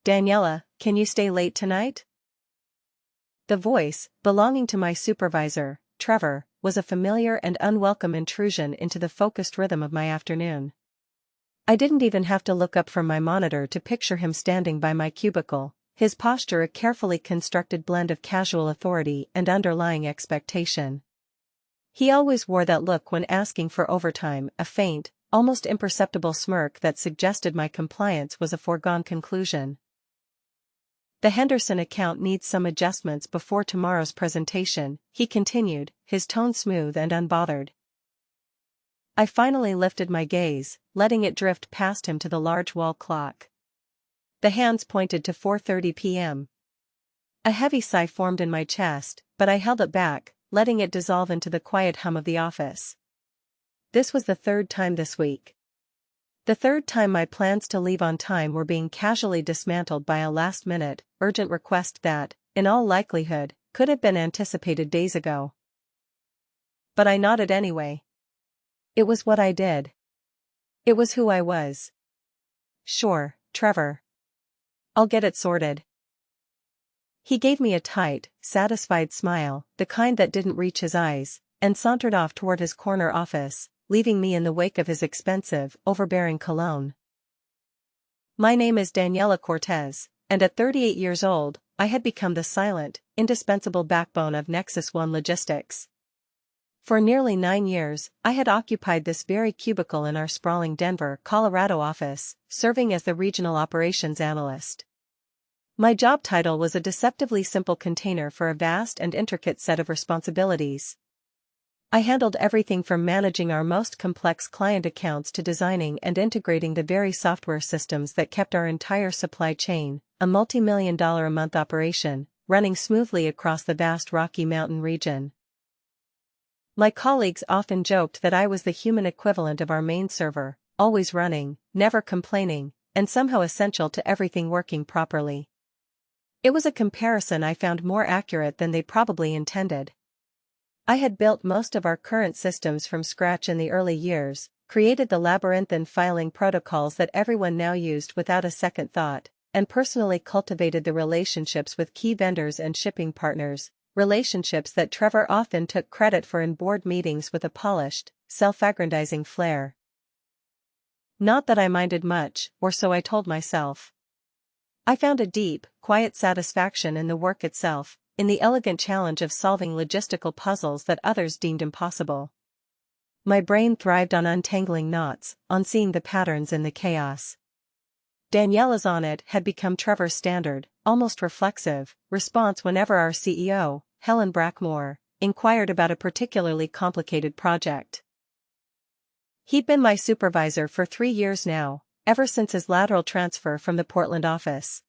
Daniela, can you stay late tonight? The voice, belonging to my supervisor, Trevor, was a familiar and unwelcome intrusion into the focused rhythm of my afternoon. I didn't even have to look up from my monitor to picture him standing by my cubicle, his posture a carefully constructed blend of casual authority and underlying expectation. He always wore that look when asking for overtime, a faint, almost imperceptible smirk that suggested my compliance was a foregone conclusion. The Henderson account needs some adjustments before tomorrow's presentation, he continued, his tone smooth and unbothered. I finally lifted my gaze, letting it drift past him to the large wall clock. The hands pointed to 4:30 p.m. A heavy sigh formed in my chest, but I held it back, letting it dissolve into the quiet hum of the office. This was the third time this week. The third time my plans to leave on time were being casually dismantled by a last-minute, urgent request that, in all likelihood, could have been anticipated days ago. But I nodded anyway. It was what I did. It was who I was. Sure, Trevor. I'll get it sorted. He gave me a tight, satisfied smile, the kind that didn't reach his eyes, and sauntered off toward his corner office, leaving me in the wake of his expensive, overbearing cologne. My name is Daniela Cortez, and at 38 years old, I had become the silent, indispensable backbone of Nexus One Logistics. For nearly 9 years, I had occupied this very cubicle in our sprawling Denver, Colorado office, serving as the regional operations analyst. My job title was a deceptively simple container for a vast and intricate set of responsibilities. I handled everything from managing our most complex client accounts to designing and integrating the very software systems that kept our entire supply chain, a multi-million-dollar-a-month operation, running smoothly across the vast Rocky Mountain region. My colleagues often joked that I was the human equivalent of our main server, always running, never complaining, and somehow essential to everything working properly. It was a comparison I found more accurate than they probably intended. I had built most of our current systems from scratch in the early years, created the labyrinthine filing protocols that everyone now used without a second thought, and personally cultivated the relationships with key vendors and shipping partners, relationships that Trevor often took credit for in board meetings with a polished, self-aggrandizing flair. Not that I minded much, or so I told myself. I found a deep, quiet satisfaction in the work itself, in the elegant challenge of solving logistical puzzles that others deemed impossible. My brain thrived on untangling knots, on seeing the patterns in the chaos. Daniela's "on it" had become Trevor's standard, almost reflexive, response whenever our CEO, Helen Brackmore, inquired about a particularly complicated project. He'd been my supervisor for 3 years now, ever since his lateral transfer from the Portland office.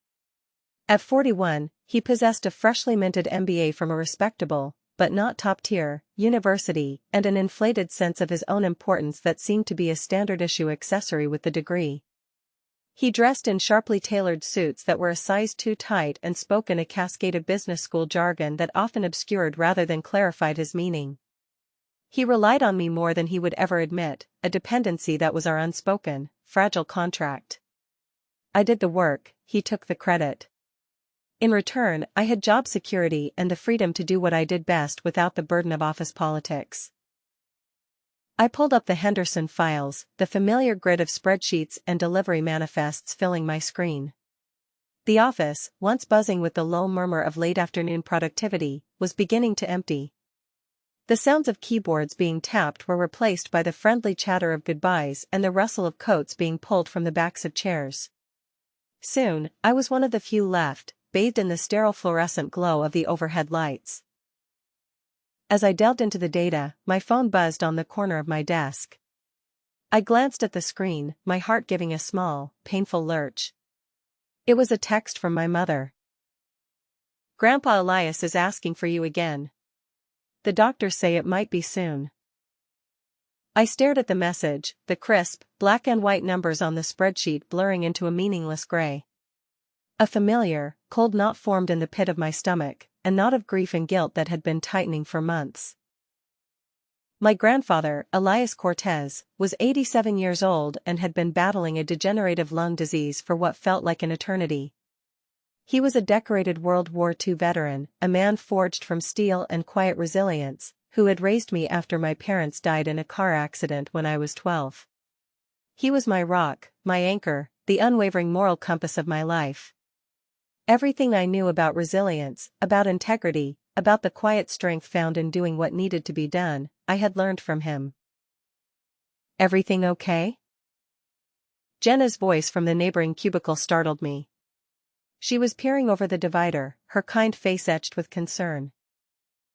At 41, he possessed a freshly minted MBA from a respectable, but not top-tier, university, and an inflated sense of his own importance that seemed to be a standard-issue accessory with the degree. He dressed in sharply tailored suits that were a size too tight and spoke in a cascade of business school jargon that often obscured rather than clarified his meaning. He relied on me more than he would ever admit, a dependency that was our unspoken, fragile contract. I did the work, he took the credit. In return, I had job security and the freedom to do what I did best without the burden of office politics. I pulled up the Henderson files, the familiar grid of spreadsheets and delivery manifests filling my screen. The office, once buzzing with the low murmur of late-afternoon productivity, was beginning to empty. The sounds of keyboards being tapped were replaced by the friendly chatter of goodbyes and the rustle of coats being pulled from the backs of chairs. Soon, I was one of the few left, bathed in the sterile fluorescent glow of the overhead lights. As I delved into the data, my phone buzzed on the corner of my desk. I glanced at the screen, my heart giving a small, painful lurch. It was a text from my mother. "Grandpa Elias is asking for you again. The doctors say it might be soon." I stared at the message, the crisp, black and white numbers on the spreadsheet blurring into a meaningless gray. A familiar, cold knot formed in the pit of my stomach, a knot of grief and guilt that had been tightening for months. My grandfather, Elias Cortez, was 87 years old and had been battling a degenerative lung disease for what felt like an eternity. He was a decorated World War II veteran, a man forged from steel and quiet resilience, who had raised me after my parents died in a car accident when I was 12. He was my rock, my anchor, the unwavering moral compass of my life. Everything I knew about resilience, about integrity, about the quiet strength found in doing what needed to be done, I had learned from him. "Everything okay?" Jenna's voice from the neighboring cubicle startled me. She was peering over the divider, her kind face etched with concern.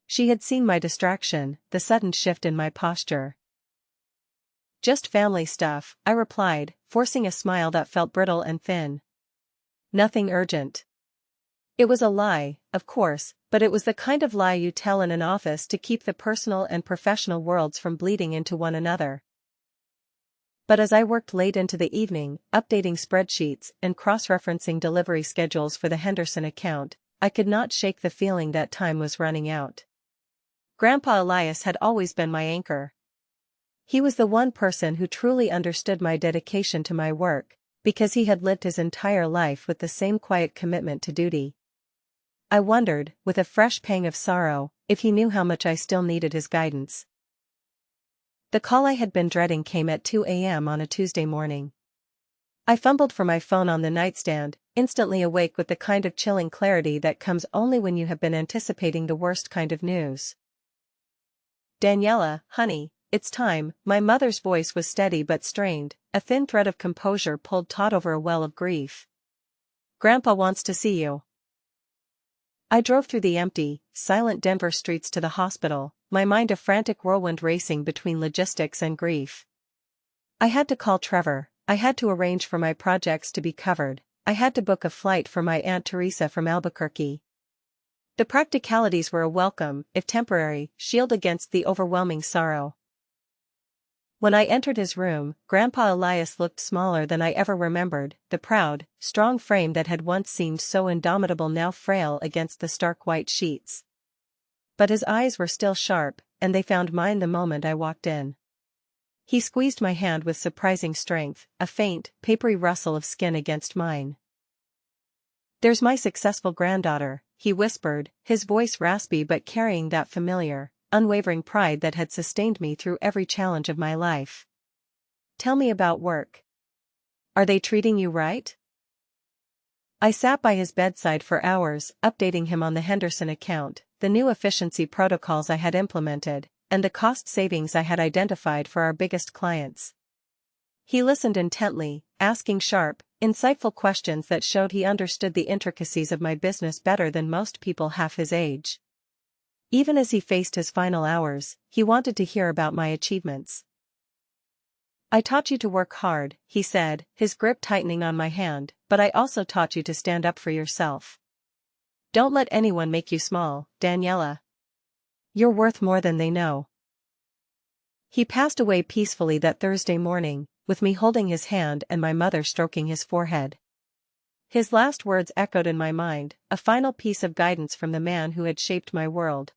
She had seen my distraction, the sudden shift in my posture. "Just family stuff," I replied, forcing a smile that felt brittle and thin. "Nothing urgent." It was a lie, of course, but it was the kind of lie you tell in an office to keep the personal and professional worlds from bleeding into one another. But as I worked late into the evening, updating spreadsheets and cross-referencing delivery schedules for the Henderson account, I could not shake the feeling that time was running out. Grandpa Elias had always been my anchor. He was the one person who truly understood my dedication to my work, because he had lived his entire life with the same quiet commitment to duty. I wondered, with a fresh pang of sorrow, if he knew how much I still needed his guidance. The call I had been dreading came at 2 a.m. on a Tuesday morning. I fumbled for my phone on the nightstand, instantly awake with the kind of chilling clarity that comes only when you have been anticipating the worst kind of news. "Daniela, honey, it's time." My mother's voice was steady but strained, a thin thread of composure pulled taut over a well of grief. "Grandpa wants to see you." I drove through the empty, silent Denver streets to the hospital, my mind a frantic whirlwind racing between logistics and grief. I had to call Trevor, I had to arrange for my projects to be covered, I had to book a flight for my Aunt Teresa from Albuquerque. The practicalities were a welcome, if temporary, shield against the overwhelming sorrow. When I entered his room, Grandpa Elias looked smaller than I ever remembered, the proud, strong frame that had once seemed so indomitable now frail against the stark white sheets. But his eyes were still sharp, and they found mine the moment I walked in. He squeezed my hand with surprising strength, a faint, papery rustle of skin against mine. "There's my successful granddaughter," he whispered, his voice raspy but carrying that familiar, unwavering pride that had sustained me through every challenge of my life. "Tell me about work. Are they treating you right?" I sat by his bedside for hours, updating him on the Henderson account, the new efficiency protocols I had implemented, and the cost savings I had identified for our biggest clients. He listened intently, asking sharp, insightful questions that showed he understood the intricacies of my business better than most people half his age. Even as he faced his final hours, he wanted to hear about my achievements. "I taught you to work hard," he said, his grip tightening on my hand, "but I also taught you to stand up for yourself. Don't let anyone make you small, Daniela. You're worth more than they know." He passed away peacefully that Thursday morning, with me holding his hand and my mother stroking his forehead. His last words echoed in my mind, a final piece of guidance from the man who had shaped my world.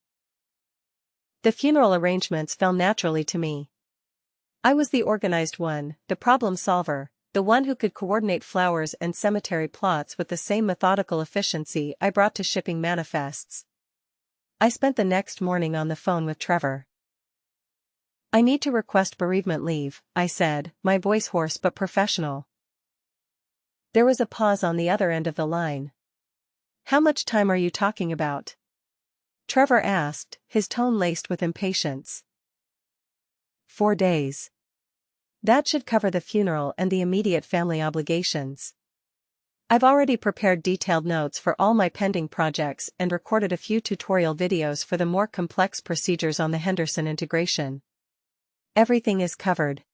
The funeral arrangements fell naturally to me. I was the organized one, the problem solver, the one who could coordinate flowers and cemetery plots with the same methodical efficiency I brought to shipping manifests. I spent the next morning on the phone with Trevor. "I need to request bereavement leave," I said, my voice hoarse but professional. There was a pause on the other end of the line. "How much time are you talking about?" Trevor asked, his tone laced with impatience. 4 days. That should cover the funeral and the immediate family obligations. I've already prepared detailed notes for all my pending projects and recorded a few tutorial videos for the more complex procedures on the Henderson integration. Everything is covered.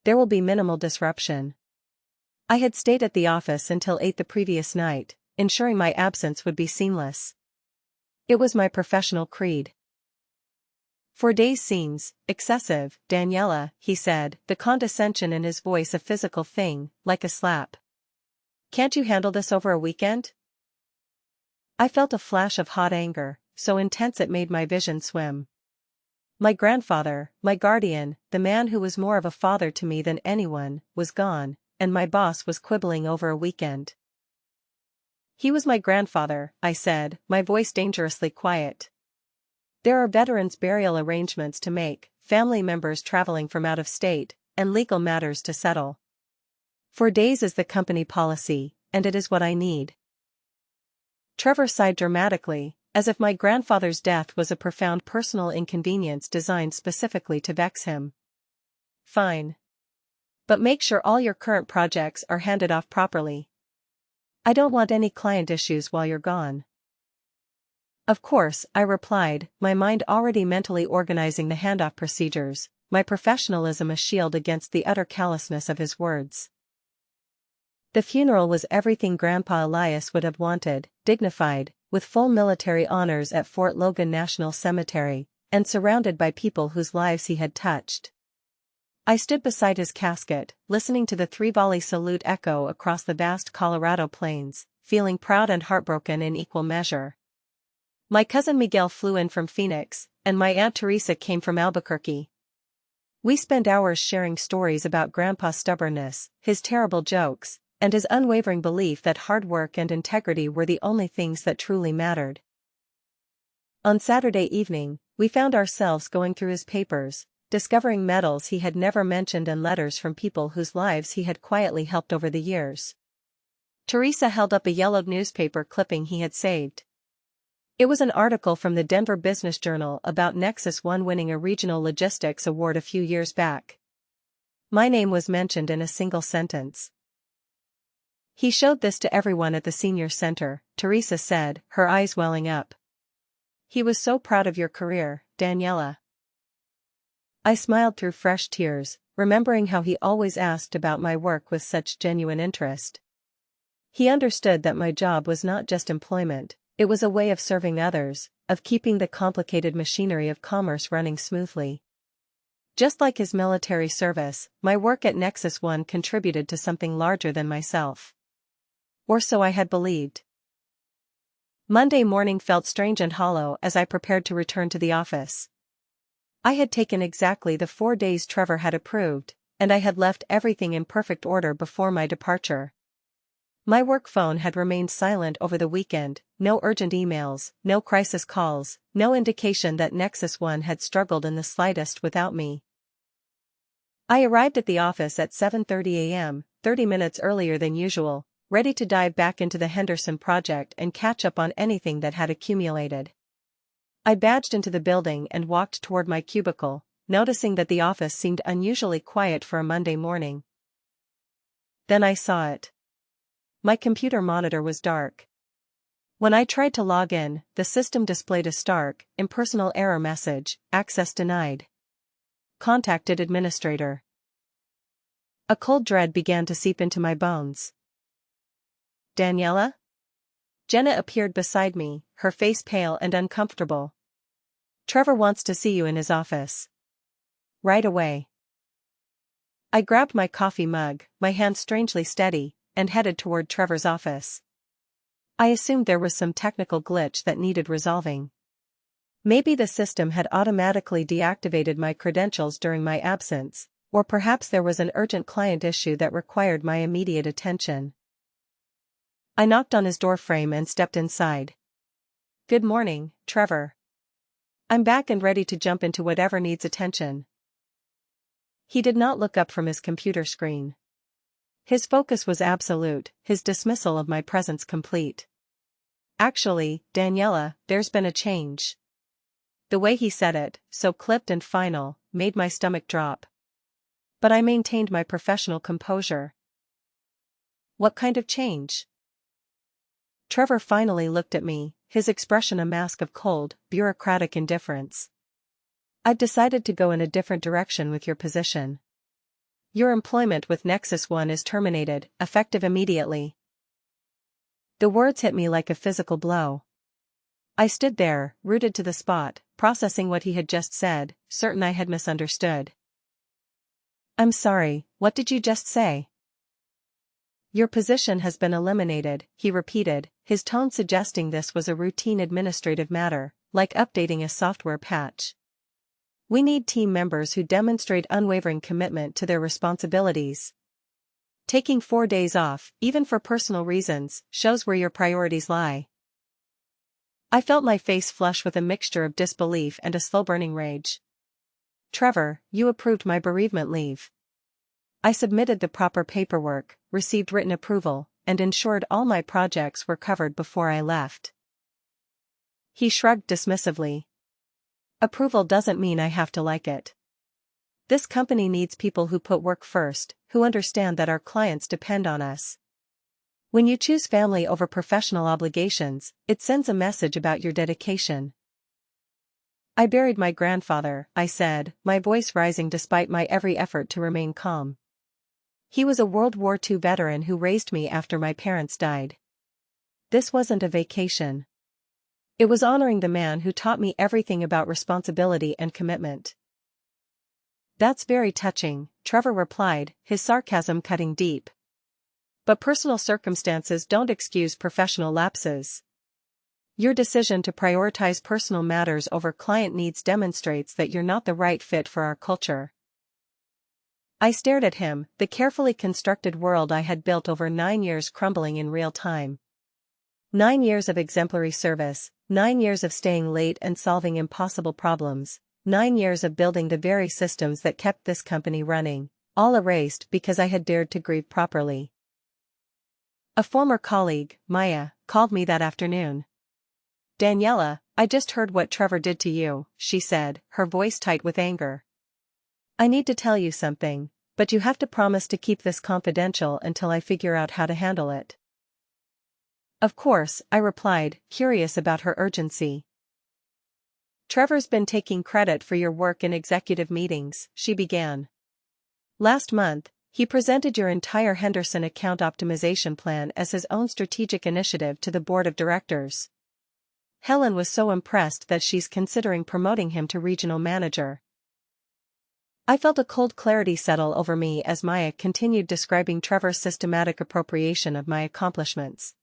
There will be minimal disruption. I had stayed at the office until 8 the previous night, ensuring my absence would be seamless. It was my professional creed. 4 days seems excessive, Daniela, he said, the condescension in his voice a physical thing, like a slap. "Can't you handle this over a weekend?" I felt a flash of hot anger, so intense it made my vision swim. My grandfather, my guardian, the man who was more of a father to me than anyone, was gone, and my boss was quibbling over a weekend. He was my grandfather, I said, my voice dangerously quiet. There are veterans' burial arrangements to make, family members traveling from out of state, and legal matters to settle. 4 days is the company policy, and it is what I need. Trevor sighed dramatically, as if my grandfather's death was a profound personal inconvenience designed specifically to vex him. Fine. But make sure all your current projects are handed off properly. I don't want any client issues while you're gone. Of course, I replied, my mind already mentally organizing the handoff procedures, my professionalism a shield against the utter callousness of his words. The funeral was everything Grandpa Elias would have wanted, dignified, with full military honors at Fort Logan National Cemetery, and surrounded by people whose lives he had touched. I stood beside his casket, listening to the 3-volley salute echo across the vast Colorado plains, feeling proud and heartbroken in equal measure. My cousin Miguel flew in from Phoenix, and my Aunt Teresa came from Albuquerque. We spent hours sharing stories about Grandpa's stubbornness, his terrible jokes, and his unwavering belief that hard work and integrity were the only things that truly mattered. On Saturday evening, we found ourselves going through his papers, discovering medals he had never mentioned and letters from people whose lives he had quietly helped over the years. Teresa held up a yellowed newspaper clipping he had saved. It was an article from the Denver Business Journal about Nexus One winning a regional logistics award a few years back. My name was mentioned in a single sentence. He showed this to everyone at the senior center, Teresa said, her eyes welling up. He was so proud of your career, Daniela. I smiled through fresh tears, remembering how he always asked about my work with such genuine interest. He understood that my job was not just employment, it was a way of serving others, of keeping the complicated machinery of commerce running smoothly. Just like his military service, my work at Nexus One contributed to something larger than myself. Or so I had believed. Monday morning felt strange and hollow as I prepared to return to the office. I had taken exactly the 4 days Trevor had approved, and I had left everything in perfect order before my departure. My work phone had remained silent over the weekend, no urgent emails, no crisis calls, no indication that Nexus One had struggled in the slightest without me. I arrived at the office at 7:30 a.m., 30 minutes earlier than usual, ready to dive back into the Henderson project and catch up on anything that had accumulated. I badged into the building and walked toward my cubicle, noticing that the office seemed unusually quiet for a Monday morning. Then I saw it. My computer monitor was dark. When I tried to log in, the system displayed a stark, impersonal error message, access denied. Contacted administrator. A cold dread began to seep into my bones. Daniela? Jenna appeared beside me, her face pale and uncomfortable. Trevor wants to see you in his office. Right away. I grabbed my coffee mug, my hand strangely steady, and headed toward Trevor's office. I assumed there was some technical glitch that needed resolving. Maybe the system had automatically deactivated my credentials during my absence, or perhaps there was an urgent client issue that required my immediate attention. I knocked on his doorframe and stepped inside. Good morning, Trevor. I'm back and ready to jump into whatever needs attention. He did not look up from his computer screen. His focus was absolute, his dismissal of my presence complete. Actually, Daniela, there's been a change. The way he said it, so clipped and final, made my stomach drop. But I maintained my professional composure. What kind of change? Trevor finally looked at me, his expression a mask of cold, bureaucratic indifference. I've decided to go in a different direction with your position. Your employment with Nexus One is terminated, effective immediately. The words hit me like a physical blow. I stood there, rooted to the spot, processing what he had just said, certain I had misunderstood. I'm sorry, what did you just say? Your position has been eliminated, he repeated, his tone suggesting this was a routine administrative matter, like updating a software patch. We need team members who demonstrate unwavering commitment to their responsibilities. Taking 4 days off, even for personal reasons, shows where your priorities lie. I felt my face flush with a mixture of disbelief and a slow-burning rage. Trevor, you approved my bereavement leave. I submitted the proper paperwork, received written approval, and ensured all my projects were covered before I left. He shrugged dismissively. Approval doesn't mean I have to like it. This company needs people who put work first, who understand that our clients depend on us. When you choose family over professional obligations, it sends a message about your dedication. I buried my grandfather, I said, my voice rising despite my every effort to remain calm. He was a World War II veteran who raised me after my parents died. This wasn't a vacation. It was honoring the man who taught me everything about responsibility and commitment. That's very touching, Trevor replied, his sarcasm cutting deep. But personal circumstances don't excuse professional lapses. Your decision to prioritize personal matters over client needs demonstrates that you're not the right fit for our culture. I stared at him, the carefully constructed world I had built over 9 years crumbling in real time. 9 years of exemplary service, 9 years of staying late and solving impossible problems, 9 years of building the very systems that kept this company running, all erased because I had dared to grieve properly. A former colleague, Maya, called me that afternoon. Daniela, I just heard what Trevor did to you, she said, her voice tight with anger. I need to tell you something, but you have to promise to keep this confidential until I figure out how to handle it. Of course, I replied, curious about her urgency. Trevor's been taking credit for your work in executive meetings, she began. Last month, he presented your entire Henderson account optimization plan as his own strategic initiative to the board of directors. Helen was so impressed that she's considering promoting him to regional manager. I felt a cold clarity settle over me as Maya continued describing Trevor's systematic appropriation of my accomplishments.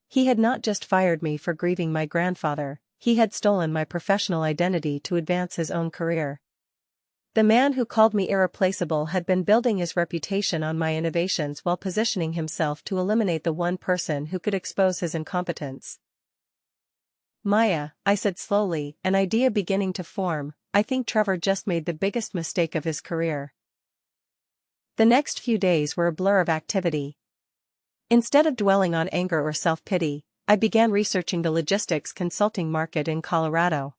He had not just fired me for grieving my grandfather, he had stolen my professional identity to advance his own career. The man who called me irreplaceable had been building his reputation on my innovations while positioning himself to eliminate the one person who could expose his incompetence. Maya, I said slowly, an idea beginning to form, I think Trevor just made the biggest mistake of his career. The next few days were a blur of activity. Instead of dwelling on anger or self-pity, I began researching the logistics consulting market in Colorado.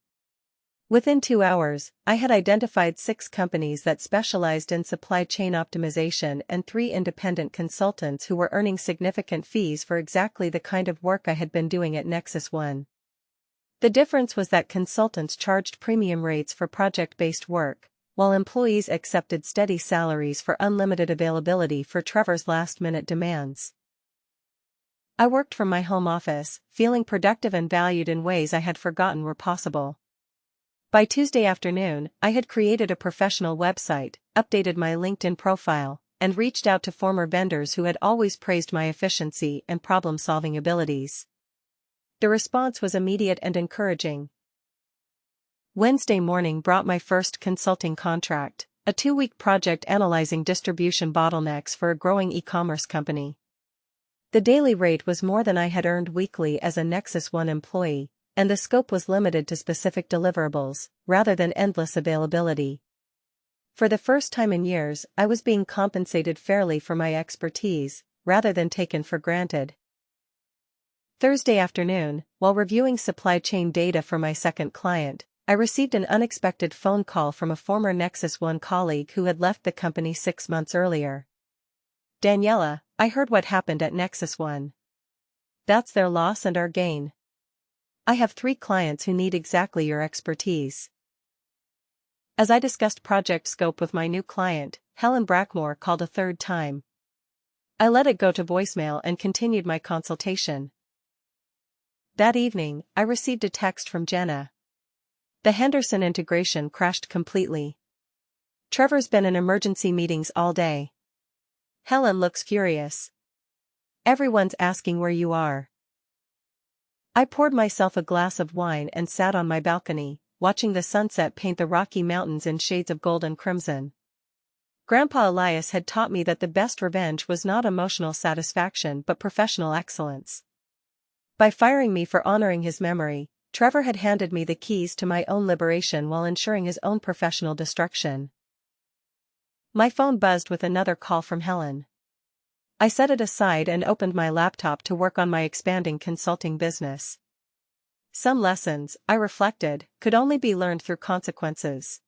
Within 2 hours, I had identified 6 companies that specialized in supply chain optimization and 3 independent consultants who were earning significant fees for exactly the kind of work I had been doing at Nexus One. The difference was that consultants charged premium rates for project-based work, while employees accepted steady salaries for unlimited availability for Trevor's last-minute demands. I worked from my home office, feeling productive and valued in ways I had forgotten were possible. By Tuesday afternoon, I had created a professional website, updated my LinkedIn profile, and reached out to former vendors who had always praised my efficiency and problem-solving abilities. The response was immediate and encouraging. Wednesday morning brought my first consulting contract, a 2-week project analyzing distribution bottlenecks for a growing e-commerce company. The daily rate was more than I had earned weekly as a Nexus One employee, and the scope was limited to specific deliverables, rather than endless availability. For the first time in years, I was being compensated fairly for my expertise, rather than taken for granted. Thursday afternoon, while reviewing supply chain data for my second client, I received an unexpected phone call from a former Nexus One colleague who had left the company 6 months earlier. Daniela, I heard what happened at Nexus One. That's their loss and our gain. I have 3 clients who need exactly your expertise. As I discussed project scope with my new client, Helen Brackmore called a 3rd time. I let it go to voicemail and continued my consultation. That evening, I received a text from Jenna. The Henderson integration crashed completely. Trevor's been in emergency meetings all day. Helen looks furious. Everyone's asking where you are. I poured myself a glass of wine and sat on my balcony, watching the sunset paint the Rocky Mountains in shades of gold and crimson. Grandpa Elias had taught me that the best revenge was not emotional satisfaction but professional excellence. By firing me for honoring his memory, Trevor had handed me the keys to my own liberation while ensuring his own professional destruction. My phone buzzed with another call from Helen. I set it aside and opened my laptop to work on my expanding consulting business. Some lessons, I reflected, could only be learned through consequences.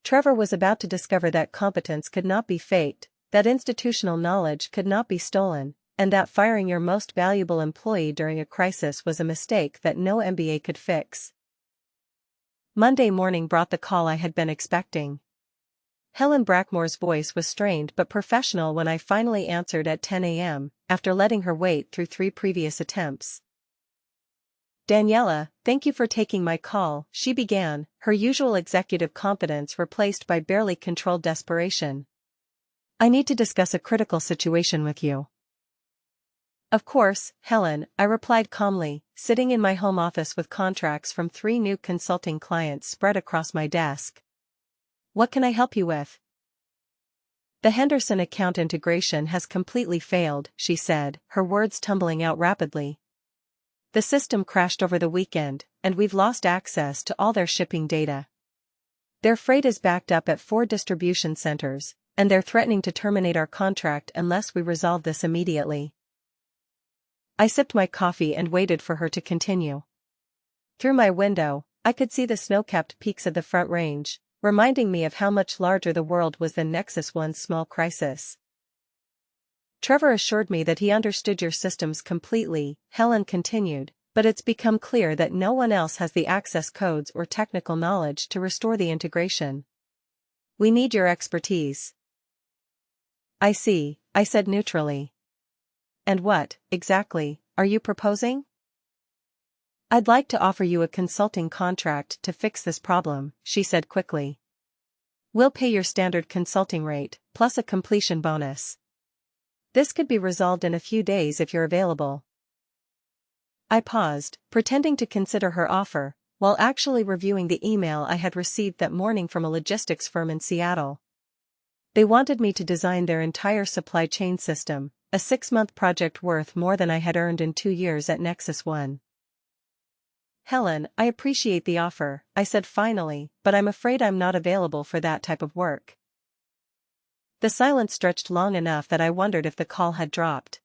Trevor was about to discover that competence could not be faked, that institutional knowledge could not be stolen, and that firing your most valuable employee during a crisis was a mistake that no MBA could fix. Monday morning brought the call I had been expecting. Helen Brackmore's voice was strained but professional when I finally answered at 10 a.m., after letting her wait through 3 previous attempts. "Daniela, thank you for taking my call," she began, her usual executive confidence replaced by barely controlled desperation. "I need to discuss a critical situation with you." "Of course, Helen," I replied calmly, sitting in my home office with contracts from 3 new consulting clients spread across my desk. "What can I help you with?" "The Henderson account integration has completely failed," she said, her words tumbling out rapidly. "The system crashed over the weekend, and we've lost access to all their shipping data. Their freight is backed up at 4 distribution centers, and they're threatening to terminate our contract unless we resolve this immediately." I sipped my coffee and waited for her to continue. Through my window, I could see the snow-capped peaks of the Front Range, reminding me of how much larger the world was than Nexus One's small crisis. "Trevor assured me that he understood your systems completely," Helen continued, "but it's become clear that no one else has the access codes or technical knowledge to restore the integration. We need your expertise." "I see," I said neutrally. "And what, exactly, are you proposing?" "I'd like to offer you a consulting contract to fix this problem," she said quickly. "We'll pay your standard consulting rate, plus a completion bonus. This could be resolved in a few days if you're available." I paused, pretending to consider her offer, while actually reviewing the email I had received that morning from a logistics firm in Seattle. They wanted me to design their entire supply chain system, a 6-month project worth more than I had earned in 2 years at Nexus One. "Helen, I appreciate the offer," I said finally, "but I'm afraid I'm not available for that type of work." The silence stretched long enough that I wondered if the call had dropped.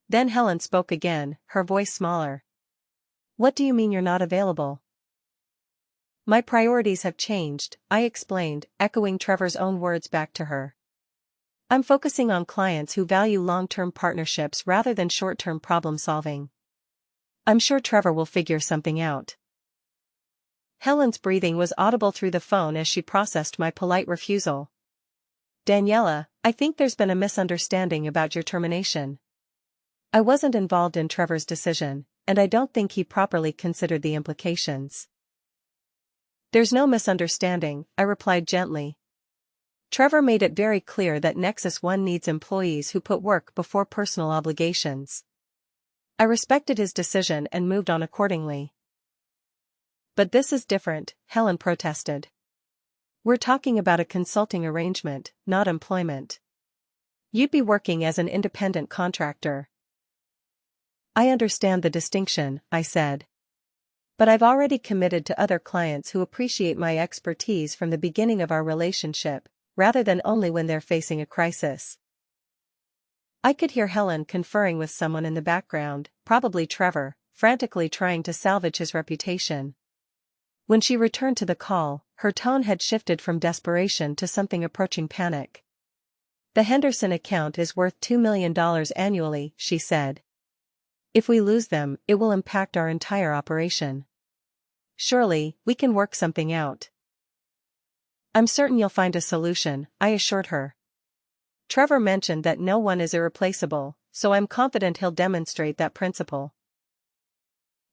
Then Helen spoke again, her voice smaller. "What do you mean you're not available?" "My priorities have changed," I explained, echoing Trevor's own words back to her. "I'm focusing on clients who value long-term partnerships rather than short-term problem-solving. I'm sure Trevor will figure something out." Helen's breathing was audible through the phone as she processed my polite refusal. "Daniela, I think there's been a misunderstanding about your termination. I wasn't involved in Trevor's decision, and I don't think he properly considered the implications." "There's no misunderstanding," I replied gently. "Trevor made it very clear that Nexus One needs employees who put work before personal obligations. I respected his decision and moved on accordingly." "But this is different," Helen protested. "We're talking about a consulting arrangement, not employment. You'd be working as an independent contractor." "I understand the distinction," I said. "But I've already committed to other clients who appreciate my expertise from the beginning of our relationship, rather than only when they're facing a crisis." I could hear Helen conferring with someone in the background, probably Trevor, frantically trying to salvage his reputation. When she returned to the call, her tone had shifted from desperation to something approaching panic. "The Henderson account is worth $2 million annually," she said. "If we lose them, it will impact our entire operation. Surely, we can work something out." "I'm certain you'll find a solution," I assured her. "Trevor mentioned that no one is irreplaceable, so I'm confident he'll demonstrate that principle."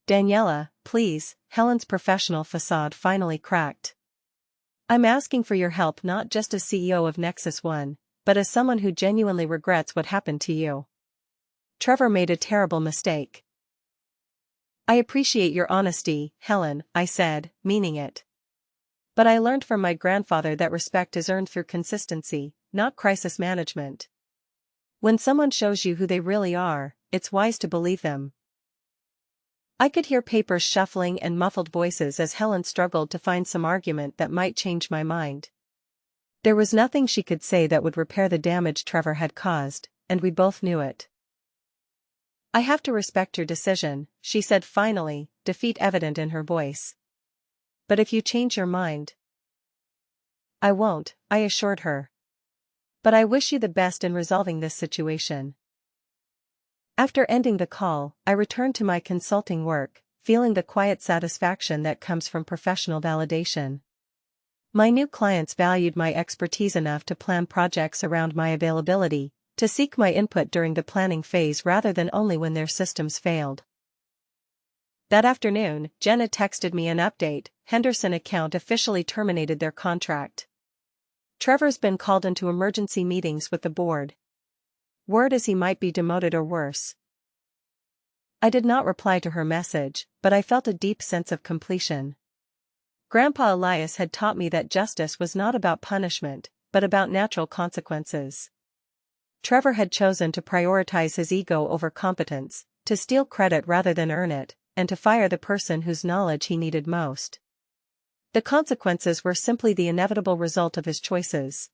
"Daniela, please," Helen's professional facade finally cracked. "I'm asking for your help not just as CEO of Nexus One, but as someone who genuinely regrets what happened to you. Trevor made a terrible mistake." "I appreciate your honesty, Helen," I said, meaning it. But I learned from my grandfather that respect is earned through consistency, not crisis management. When someone shows you who they really are, it's wise to believe them. I could hear papers shuffling and muffled voices as Helen struggled to find some argument that might change my mind. There was nothing she could say that would repair the damage Trevor had caused, and we both knew it. "I have to respect your decision," she said finally, defeat evident in her voice. "But if you change your mind—" "I won't," I assured her. "But I wish you the best in resolving this situation." After ending the call, I returned to my consulting work, feeling the quiet satisfaction that comes from professional validation. My new clients valued my expertise enough to plan projects around my availability, to seek my input during the planning phase rather than only when their systems failed. That afternoon, Jenna texted me an update: Henderson account officially terminated their contract. Trevor's been called into emergency meetings with the board. Word is he might be demoted or worse. I did not reply to her message, but I felt a deep sense of completion. Grandpa Elias had taught me that justice was not about punishment, but about natural consequences. Trevor had chosen to prioritize his ego over competence, to steal credit rather than earn it, and to fire the person whose knowledge he needed most. The consequences were simply the inevitable result of his choices.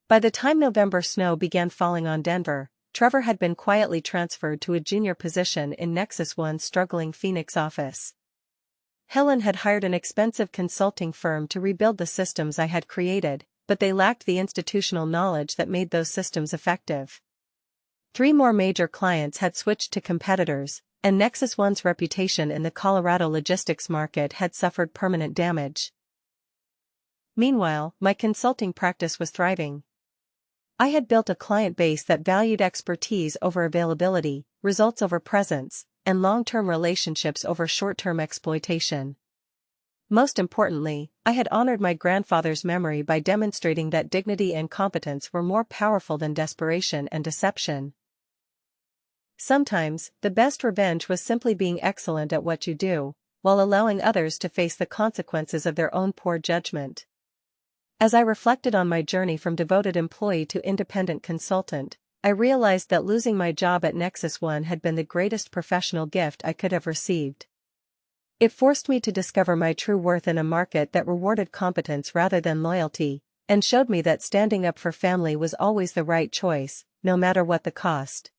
By the time November snow began falling on Denver, Trevor had been quietly transferred to a junior position in Nexus One's struggling Phoenix office. Helen had hired an expensive consulting firm to rebuild the systems I had created, but they lacked the institutional knowledge that made those systems effective. 3 more major clients had switched to competitors, and Nexus One's reputation in the Colorado logistics market had suffered permanent damage. Meanwhile, my consulting practice was thriving. I had built a client base that valued expertise over availability, results over presence, and long-term relationships over short-term exploitation. Most importantly, I had honored my grandfather's memory by demonstrating that dignity and competence were more powerful than desperation and deception. Sometimes, the best revenge was simply being excellent at what you do, while allowing others to face the consequences of their own poor judgment. As I reflected on my journey from devoted employee to independent consultant, I realized that losing my job at Nexus One had been the greatest professional gift I could have received. It forced me to discover my true worth in a market that rewarded competence rather than loyalty, and showed me that standing up for family was always the right choice, no matter what the cost.